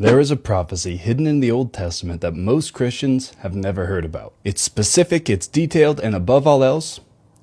There is a prophecy hidden in the Old Testament that most Christians have never heard about. It's specific, it's detailed, and above all else,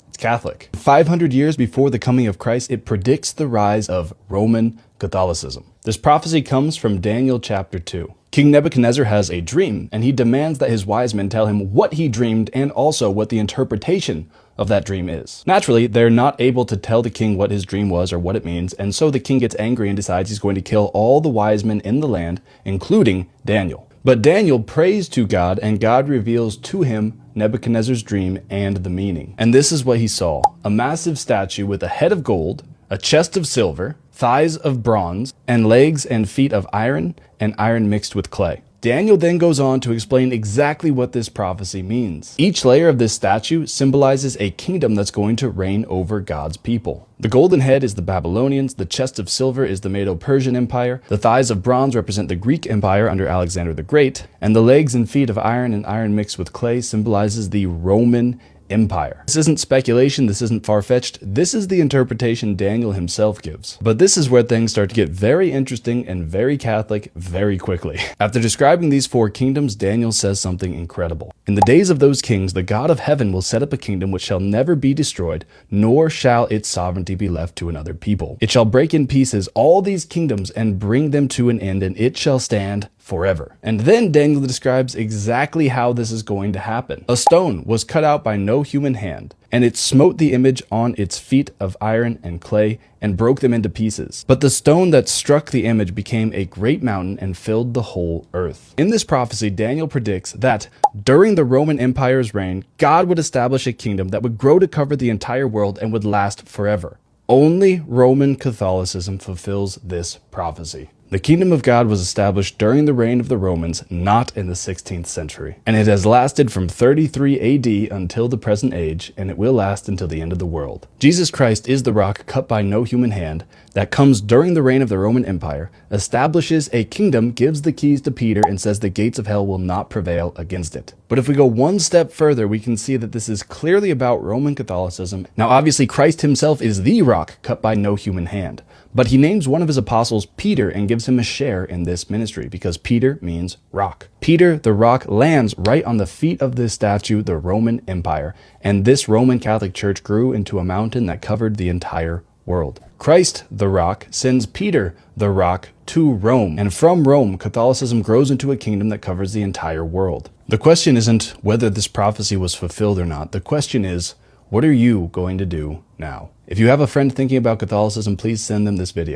it's Catholic. 500 years before the coming of Christ, it predicts the rise of Roman Catholicism. This prophecy comes from Daniel chapter 2. King Nebuchadnezzar has a dream, and he demands that his wise men tell him what he dreamed and also what the interpretation of that dream is. Naturally, they're not able to tell the king what his dream was or what it means, and so the king gets angry and decides he's going to kill all the wise men in the land, including Daniel. But Daniel prays to God, and God reveals to him Nebuchadnezzar's dream and the meaning. And this is what he saw: a massive statue with a head of gold, a chest of silver, thighs of bronze, and legs and feet of iron, and iron mixed with clay. Daniel then goes on to explain exactly what this prophecy means. Each layer of this statue symbolizes a kingdom that's going to reign over God's people. The golden head is the Babylonians, the chest of silver is the Medo-Persian Empire, the thighs of bronze represent the Greek Empire under Alexander the Great, and the legs and feet of iron and iron mixed with clay symbolizes the Roman Empire. This isn't speculation, this isn't far-fetched, this is the interpretation Daniel himself gives. But this is where things start to get very interesting and very Catholic very quickly. After describing these four kingdoms, Daniel says something incredible. In the days of those kings, the God of heaven will set up a kingdom which shall never be destroyed, nor shall its sovereignty be left to another people. It shall break in pieces all these kingdoms and bring them to an end, and it shall stand forever. And then Daniel describes exactly how this is going to happen. A stone was cut out by no human hand, and it smote the image on its feet of iron and clay and broke them into pieces. But the stone that struck the image became a great mountain and filled the whole earth. In this prophecy, Daniel predicts that during the Roman Empire's reign, God would establish a kingdom that would grow to cover the entire world and would last forever. Only Roman Catholicism fulfills this prophecy. The kingdom of God was established during the reign of the Romans, not in the 16th century. And it has lasted from 33 AD until the present age, and it will last until the end of the world. Jesus Christ is the rock cut by no human hand that comes during the reign of the Roman Empire, establishes a kingdom, gives the keys to Peter, and says the gates of hell will not prevail against it. But if we go one step further, we can see that this is clearly about Roman Catholicism. Now, obviously, Christ himself is the rock cut by no human hand. But he names one of his apostles Peter and gives him a share in this ministry because Peter means rock. Peter, the rock, lands right on the feet of this statue, the Roman Empire, and this Roman Catholic Church grew into a mountain that covered the entire world. Christ, the rock, sends Peter, the rock, to Rome, and from Rome, Catholicism grows into a kingdom that covers the entire world. The question isn't whether this prophecy was fulfilled or not. The question is, what are you going to do now? If you have a friend thinking about Catholicism, please send them this video.